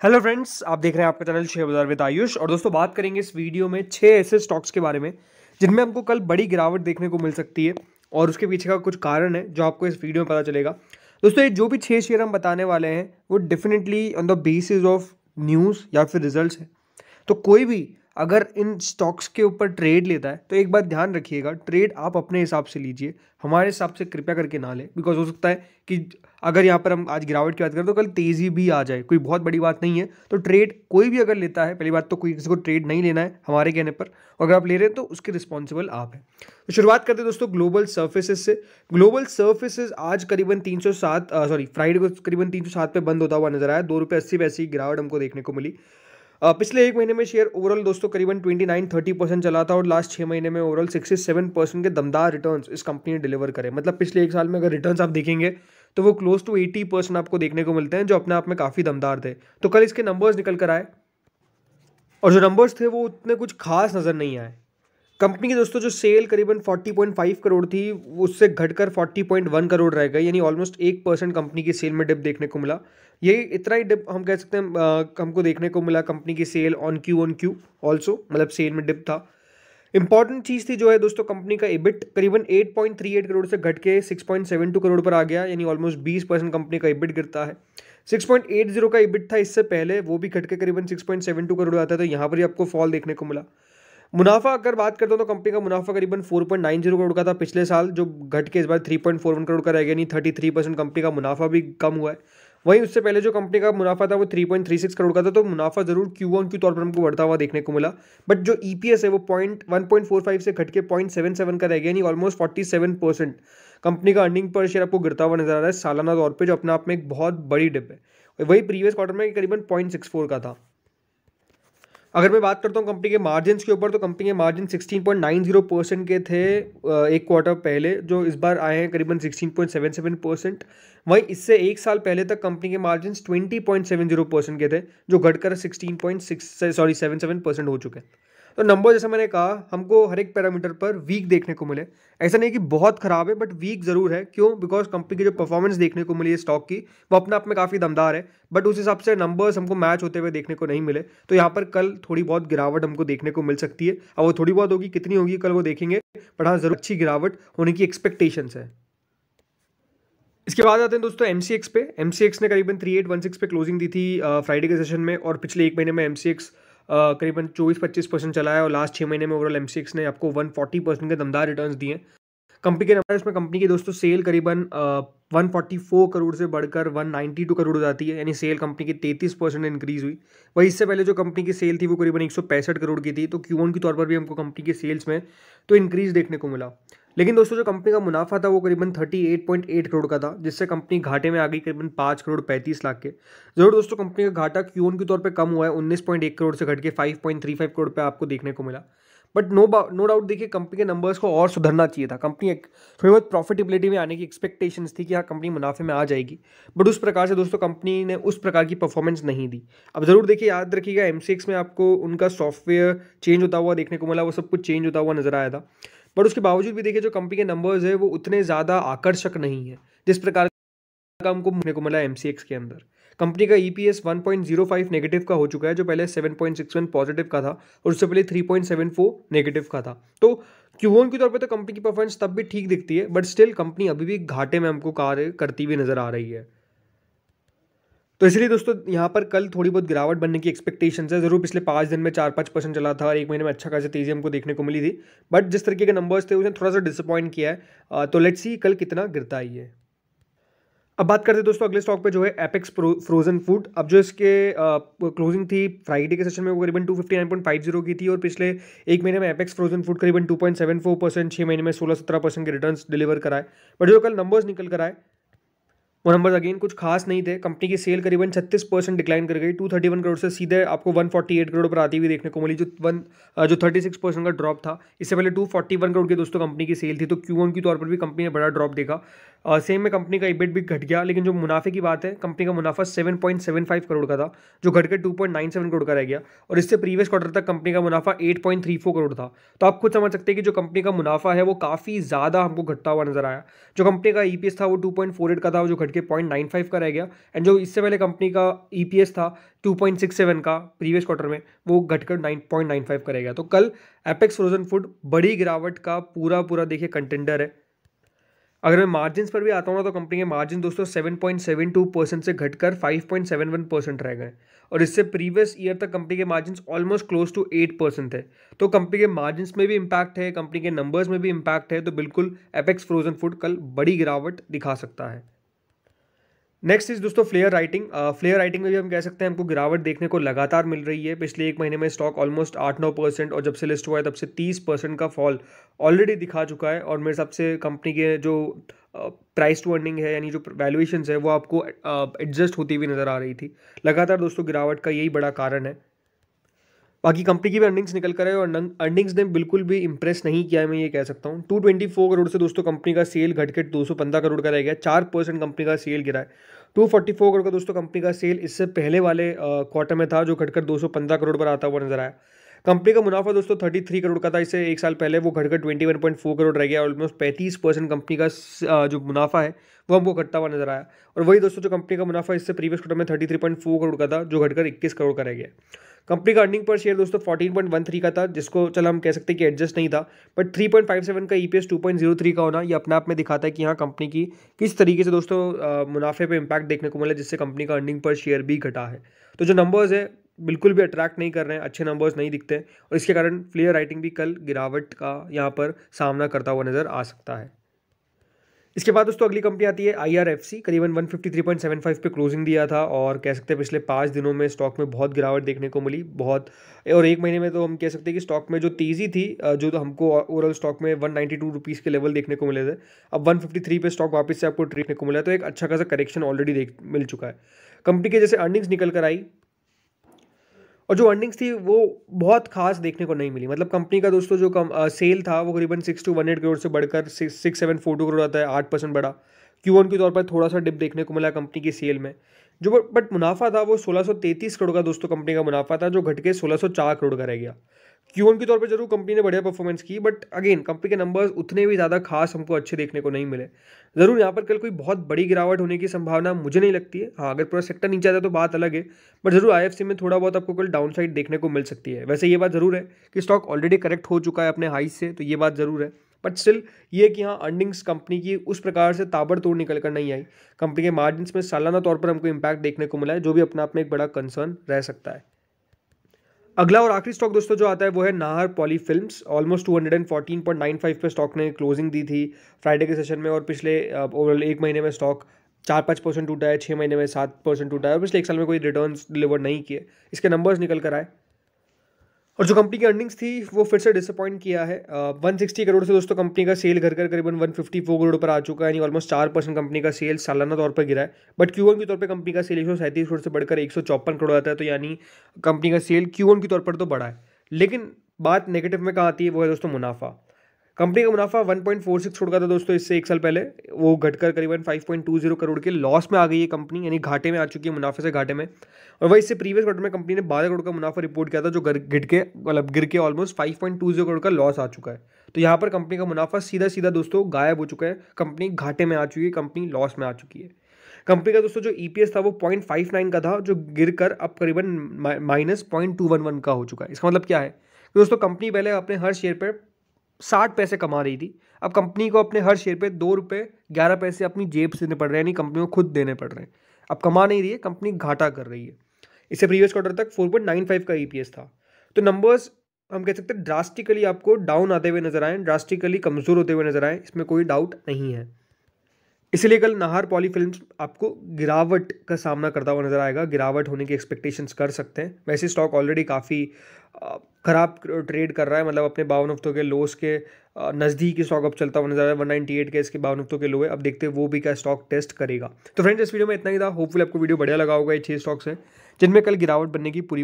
Hello friends, आप देख रहे हैं आपका चैनल शेयर बाजार विद आयुष। और दोस्तों, बात करेंगे इस वीडियो में 6 ऐसे स्टॉक्स के बारे में जिनमें हमको कल बड़ी गिरावट देखने को मिल सकती है और उसके पीछे का कुछ कारण है जो आपको इस वीडियो में पता चलेगा। दोस्तों, ये जो भी 6 शेयर हम बताने वाले हैं वो definitely on the basis of news या फिर रिजल्ट्स है। तो कोई भी अगर इन स्टॉक्स के ऊपर ट्रेड लेता है तो एक बात ध्यान रखिएगा, ट्रेड आप अपने हिसाब से लीजिए, हमारे हिसाब से कृपया करके ना लें। बिकॉज हो सकता है कि अगर यहाँ पर हम आज गिरावट की बात करें तो कल तेज़ी भी आ जाए, कोई बहुत बड़ी बात नहीं है। तो ट्रेड कोई भी अगर लेता है, पहली बात तो कोई किसी को ट्रेड नहीं लेना है हमारे कहने पर, और अगर आप ले रहे हैं तो उसके रिस्पॉन्सिबल आप हैं। तो शुरुआत करते हैं दोस्तों ग्लोबल सर्फेसिस से। ग्लोबल सर्फेसिस आज करीबन 307 फ्राइडे को करीबन 307 पे बंद होता हुआ नजर आया। ₹2.80 की गिरावट हमको देखने को मिली। पिछले एक महीने में शेयर ओवरऑल दोस्तों करीबन 29-30% चला था और लास्ट 6 महीने में ओवरऑल 67% के दमदार रिटर्न्स इस कंपनी ने डिलीवर करे। मतलब पिछले एक साल में अगर रिटर्न्स आप देखेंगे तो वो क्लोज टू 80% आपको देखने को मिलते हैं, जो अपने आप में काफ़ी दमदार थे। तो कल इसके नंबर्स निकल कर आए और जो नंबर्स थे वो उतने कुछ खास नज़र नहीं आए। कंपनी की दोस्तों जो सेल करीबन 40.5 करोड़ थी उससे घटकर 40.1 करोड़ रह गई, यानी ऑलमोस्ट 1% कंपनी की सेल में डिप देखने को मिला। ये इतना ही डिप हम कह सकते हैं हमको देखने को मिला कंपनी की सेल ऑन क्यू ऑल्सो, मतलब सेल में डिप था। इंपॉर्टेंट चीज़ थी जो है दोस्तों, कंपनी का इबिट करीबन 8.38 करोड़ से घट के 6.72 करोड़ पर आ गया, यानी ऑलमोस्ट 20% कंपनी का इबिट गिरता है। 6.80 का इबिट था इससे पहले, वो भी घट के करीबन 6.72 करोड़ आता है। तो यहाँ पर ही आपको फॉल देखने को मिला। मुनाफा अगर बात करते हो तो कंपनी का मुनाफा करीबन 4.90 करोड़ का था पिछले साल, जो घट के इस बार 3.41 करोड़ का रह गया, नहीं 33% कंपनी का मुनाफा भी कम हुआ है। वहीं उससे पहले जो कंपनी का मुनाफा था वो 3.36 करोड़ का था। तो मुनाफा जरूर क्यू तौर पर हमको बढ़ता हुआ देखने को मिला, बट जो ईपीएस है वो 1.45 से घट के 0.77 का रह गया, नहीं ऑलमोस्ट 47% कंपनी का अर्निंग पर शेयर आपको गिरता हुआ नजर आ रहा है सालाना तौर पर, जो अपने आप में एक बहुत बड़ी डिप है। वही प्रीवियस क्वार्टर में करीबन 0.64 का था। अगर मैं बात करता हूँ कंपनी के मार्जिन के ऊपर, तो कंपनी के मार्जिन 16.90% के थे एक क्वार्टर पहले, जो इस बार आए हैं करीबन 16.77%। वहीं इससे एक साल पहले तक कंपनी के मार्जिन 20.70% के थे, जो घटकर 77% हो चुके हैं। तो नंबर जैसा मैंने कहा, हमको हर एक पैरामीटर पर वीक देखने को मिले। ऐसा नहीं कि बहुत खराब है, बट वीक जरूर है। क्यों? बिकॉज कंपनी की जो परफॉर्मेंस देखने को मिली है स्टॉक की, वो अपने आप में काफ़ी दमदार है, बट उस हिसाब से नंबर्स हमको मैच होते हुए देखने को नहीं मिले। तो यहाँ पर कल थोड़ी बहुत गिरावट हमको देखने को मिल सकती है। अब वो थोड़ी बहुत होगी, कितनी होगी कल वो देखेंगे, बट हाँ जरूर अच्छी गिरावट होने की एक्सपेक्टेशंस है। इसके बाद आते हैं दोस्तों एमसीएक्स पे। एमसीएक्स ने करीबन 3816 पे क्लोजिंग दी थी फ्राइडे के सेशन में, और पिछले एक महीने में एमसीएक्स करीबन 24-25% चला है, और लास्ट 6 महीने में ओवरऑल एमसीएक्स ने आपको 140% के दमदार रिटर्न्स दिए हैं। कंपनी के नंबर इसमें कंपनी की दोस्तों सेल करीबन 144 करोड़ से बढ़कर 192 करोड़ हो जाती है, यानी सेल कंपनी की 33% इंक्रीज हुई। वही इससे पहले जो कंपनी की सेल थी वो करीबन 165 करोड़ की थी। तो क्यूऑन के तौर पर भी हमको कंपनी की सेल्स में तो इंक्रीज देखने को मिला। लेकिन दोस्तों जो कंपनी का मुनाफा था वो करीबन 38.8 करोड़ का था, जिससे कंपनी घाटे में आ गई करीबन 5 करोड़ 35 लाख के। जरूर दोस्तों कंपनी का घाटा क्यूऑन के तौर पे कम हुआ है, 19.1 करोड़ से घट के 5.35 करोड़ पे आपको देखने को मिला। बट नो डाउट देखिए, कंपनी के नंबर्स को और सुधरना चाहिए था। कंपनी एक थोड़ी बहुत प्रॉफिटेबिलिटी में आने की एक्सपेक्टेशंस थी कि हाँ कंपनी मुनाफे में आ जाएगी, बट उस प्रकार से दोस्तों कंपनी ने उस प्रकार की परफॉर्मेंस नहीं दी। अब जरूर देखिए, याद रखिएगा एमसीएक्स में आपको उनका सॉफ्टवेयर चेंज होता हुआ देखने को मिला, वो सब कुछ चेंज होता हुआ नजर आया था। बट उसके बावजूद भी देखिए जो कंपनी के नंबर्स है वो उतने ज़्यादा आकर्षक नहीं है जिस प्रकार का हमको देखने को मिला एमसीएक्स के अंदर। कंपनी का ईपीएस 1.05 नेगेटिव का हो चुका है, जो पहले 7.61 पॉजिटिव का था, और उससे पहले 3.74 नेगेटिव का था। तो क्यूओन के तौर पे तो कंपनी की परफॉर्मेंस तब भी ठीक दिखती है, बट स्टिल कंपनी अभी भी घाटे में हमको कार्य करती हुई नजर आ रही है। तो इसलिए दोस्तों यहाँ पर कल थोड़ी बहुत गिरावट बनने की एक्सपेक्टेशंस है। जरूर पिछले 5 दिन में 4-5% चला था और एक महीने में अच्छा खासी तेजी हमको देखने को मिली थी, बट जिस तरीके के नंबर्स थे उसने थोड़ा सा डिसअपॉइंट किया है। तो लेट्स सी कल कितना गिरता ही है। अब बात करते हैं दोस्तों अगले स्टॉक पे, जो है एपेक्स फ्रोजन फूड। अब जो इसके क्लोजिंग थी फ्राइडे के सेशन में वो करीबन 259.50 की थी, और पिछले एक महीने में एपेक्स फ्रोजन फूड करीबन 2.74%, 6 महीने में 16-17% के रिटर्न्स डिलीवर कराए। बट जो कल नंबर्स निकल कर आए वो नंबर्स अगेन कुछ खास नहीं थे। कंपनी की सेल करीबन 36% डिक्लाइन कर गई, 231 करोड़ से सीधे आपको 148 करोड़ पर आती हुई देखने को मिली, जो 36% का ड्रॉप था। इससे पहले 241 करोड़ की दोस्तों कंपनी की सेल थी। तो क्यूऑन की तौर पर भी कंपनी ने बड़ा ड्रॉप देखा। सेम में कंपनी का इबिट भी घट गया, लेकिन जो मुनाफे की बात है, कंपनी का मुनाफा 7.75 करोड़ का था, जो घट के 2.97 करोड़ का रह गया, और इससे प्रीवियस क्वार्टर तक कंपनी का मुनाफा 8.34 करोड़ था। तो आप खुद समझ सकते हैं कि जो कंपनी का मुनाफा है वो काफ़ी ज़्यादा हमको घटता हुआ नजर आया। जो कंपनी का ईपीएस था वो 2.48 का था, जो घट के 0.95 का रह गया। एंड जो इससे पहले कंपनी का EPS था 2.67 का प्रीवियस क्वार्टर में, वो घटकर 9.95 का रह गया। तो कल एपेक्स फ्रोजन फूड बड़ी गिरावट का पूरा देखिए कंटेंडर है। अगर मैं मार्जिन्स पर भी आता हूँ ना, तो कंपनी के मार्जिन दोस्तों 7.72% से घटकर 5.71% रह गए, और इससे प्रीवियस ईयर तक कंपनी के मार्जिन्स ऑलमोस्ट क्लोज टू 8% थे। तो कंपनी के मार्जिन्स में भी इम्पैक्ट है, कंपनी के नंबर्स में भी इम्पैक्ट है। तो बिल्कुल एपेक्स फ्रोजन फूड कल बड़ी गिरावट दिखा सकता है। नेक्स्ट इज दोस्तों फ्लेयर राइटिंग। फ्लेयर राइटिंग में भी हम कह सकते हैं हमको गिरावट देखने को लगातार मिल रही है। पिछले एक महीने में स्टॉक ऑलमोस्ट 8-9%, और जब से लिस्ट हुआ है तब से 30% का फॉल ऑलरेडी दिखा चुका है। और मेरे हिसाब से कंपनी के जो प्राइस टू अर्निंग है, यानी जो वैल्यूएशन है, वो आपको एडजस्ट होती हुई नजर आ रही थी। लगातार दोस्तों गिरावट का यही बड़ा कारण है। बाकी कंपनी की भी अर्निंग्स निकल कर है, और अर्निंग्स ने बिल्कुल भी इंप्रेस नहीं किया है, मैं ये कह सकता हूँ। 224 करोड़ से दोस्तों कंपनी का सेल घट के 215 करोड़ का रह गया। 4% कंपनी का सेल गिरा है। 244 करोड़ का दोस्तों कंपनी का सेल इससे पहले वाले क्वार्टर में था, जो घटकर 215 करोड़ पर आता हुआ नजर आया। कंपनी का मुनाफा दोस्तों 33 करोड़ का था, इससे एक साल पहले वो घटकर 21.4 करोड़ रह गया। ऑलमोस्ट 35% कंपनी का जो मुनाफा है वो हमको घटता हुआ नजर आया। और वही दोस्तों जो कंपनी का मुनाफा इससे प्रीवियस क्वार्टर में 33.4 करोड़ का था, जो घटकर 21 करोड़ का रह गया। कंपनी का अर्निंग पर शेयर दोस्तों 14.13 का था, जिसको चल हम कह सकते हैं कि एडजस्ट नहीं था। बट 3.57 का EPS 2.03 का होना, ये अपने आप में दिखाता है कि यहाँ कंपनी की किस तरीके से दोस्तों मुनाफे पे इम्पैक्ट देखने को मिला, जिससे कंपनी का अर्निंग पर शेयर भी घटा है। तो जो नंबर्स है बिल्कुल भी अट्रैक्ट नहीं कर रहे हैं, अच्छे नंबर्स नहीं दिखते, और इसके कारण फ्लेयर राइटिंग भी कल गिरावट का यहाँ पर सामना करता हुआ नजर आ सकता है। इसके बाद दोस्तों अगली कंपनी आती है IRFC। करीबन 153.75 पे क्लोजिंग दिया था, और कह सकते हैं पिछले 5 दिनों में स्टॉक में बहुत गिरावट देखने को मिली, बहुत। और एक महीने में तो हम कह सकते हैं कि स्टॉक में जो तेज़ी थी, जो तो हमको ओवरऑल स्टॉक में 192 रुपीज़ के लेवल देखने को मिले थे, अब 153 पे स्टॉक वापस से आपको देखने को मिला। तो एक अच्छा खासा करेक्शन ऑलरेडी मिल चुका है। कंपनी के जैसे अर्निंग्स निकल कर आई, और जो अर्निंग्स थी वो बहुत खास देखने को नहीं मिली। मतलब कंपनी का दोस्तों जो सेल था वो करीबन 6218 करोड़ से बढ़कर 6742 करोड़ आता है, 8% बढ़ा। Q1 के तौर पर थोड़ा सा डिप देखने को मिला कंपनी की सेल में। जो बट मुनाफा था वो 1633 करोड़ का दोस्तों कंपनी का मुनाफा था, जो घट के 1604 करोड़ का रह गया। Q1 के तौर पे जरूर कंपनी ने बढ़िया परफॉर्मेंस की, बट अगेन कंपनी के नंबर्स उतने भी ज़्यादा खास हमको अच्छे देखने को नहीं मिले। ज़रूर यहाँ पर कल कोई बहुत बड़ी गिरावट होने की संभावना मुझे नहीं लगती है। हाँ, अगर पूरा सेक्टर नीचे आता है तो बात अलग है, बट जरूर IFC में थोड़ा बहुत आपको कल डाउन साइड देखने को मिल सकती है। वैसे ये बात ज़रूर है कि स्टॉक ऑलरेडी करेक्ट हो चुका है अपने हाई से, तो ये बात ज़रूर है। बट स्टिल ये कि हाँ, अर्निंग्स कंपनी की उस प्रकार से ताबड़तोड़ निकल कर नहीं आई। कंपनी के मार्जिन्स में सालाना तौर पर हमको इम्पैक्ट देखने को मिला है, जो भी अपने आप में एक बड़ा कंसर्न रह सकता है। अगला और आखिरी स्टॉक दोस्तों जो आता है वो है नाहर पॉली फिल्म्स। ऑलमोस्ट 214.95 पे स्टॉक ने क्लोजिंग दी थी फ्राइडे के सेशन में, और पिछले ओवरऑल एक महीने में स्टॉक 4-5% टूटा है, 6 महीने में 7% टूटा है, और पिछले एक साल में कोई रिटर्न्स डिलीवर नहीं किए। इसके नंबर्स निकल कर आए, और जो कंपनी की अर्निंग्स थी वो फिर से डिसअपॉइंट किया है। 160 करोड़ से दोस्तों कंपनी का सेल घर कर करीबन 154 करोड़ पर आ चुका है, यानी ऑलमोस्ट 4% कंपनी का सेल सालाना तौर पर गिरा है। बट Q1 के तौर पे कंपनी का सेल 137 करोड़ से बढ़कर 154 करोड़ आता है, तो यानी कंपनी का सेल Q1 के तौर पर तो बढ़ा है। लेकिन बात नेगेटिव में कहाँ आती है, वो है दोस्तों मुनाफा। कंपनी का मुनाफा 1.46 करोड़ का था दोस्तों इससे एक साल पहले, वो घटकर करीबन 5.20 करोड़ के लॉस में आ गई है कंपनी, यानी घाटे में आ चुकी है, मुनाफे से घाटे में। और वही इससे प्रीवियस क्वार्टर में कंपनी ने 12 करोड़ का मुनाफा रिपोर्ट किया था, जो गिर के ऑलमोस्ट 5.20 करोड़ का लॉस आ चुका है। तो यहाँ पर कंपनी का मुनाफा सीधा सीधा दोस्तों गायब हो चुका है, कंपनी घाटे में आ चुकी है, कंपनी लॉस में आ चुकी है। कंपनी का दोस्तों जो EPS था वो 0.59 का था, जो गिर कर अब करीबन -0.211 का हो चुका है। इसका मतलब क्या है कि दोस्तों कंपनी पहले अपने हर शेयर पर 60 पैसे कमा रही थी, अब कंपनी को अपने हर शेयर पे 2 रुपये 11 पैसे अपनी जेब से देने पड़ रहे हैं, यानी कंपनी को खुद देने पड़ रहे हैं। अब कमा नहीं रही है, कंपनी घाटा कर रही है। इससे प्रीवियस क्वार्टर तक 4.95 का EPS था। तो नंबर्स हम कह सकते हैं ड्रास्टिकली आपको डाउन आते हुए नजर आए, ड्रास्टिकली कमजोर होते हुए नजर आए, इसमें कोई डाउट नहीं है। इसलिए कल नाहर पॉली फिल्म्स आपको गिरावट का सामना करता हुआ नजर आएगा, गिरावट होने की एक्सपेक्टेशंस कर सकते हैं। वैसे स्टॉक ऑलरेडी काफ़ी खराब ट्रेड कर रहा है, मतलब अपने 52 हफ्तों के लोस के नज़दीक ही स्टॉक अब चलता हुआ नजर आ रहा है। 198 के इसके 52 हफ्तों के लो है, अब देखते हैं वो भी क्या स्टॉक टेस्ट करेगा। तो फ्रेंड्स, इस वीडियो में इतना ही था। होपफुली आपको वीडियो बढ़िया लगा होगा। ये 6 स्टॉक्स हैं जिनमें कल गिरावट बनने की पूरी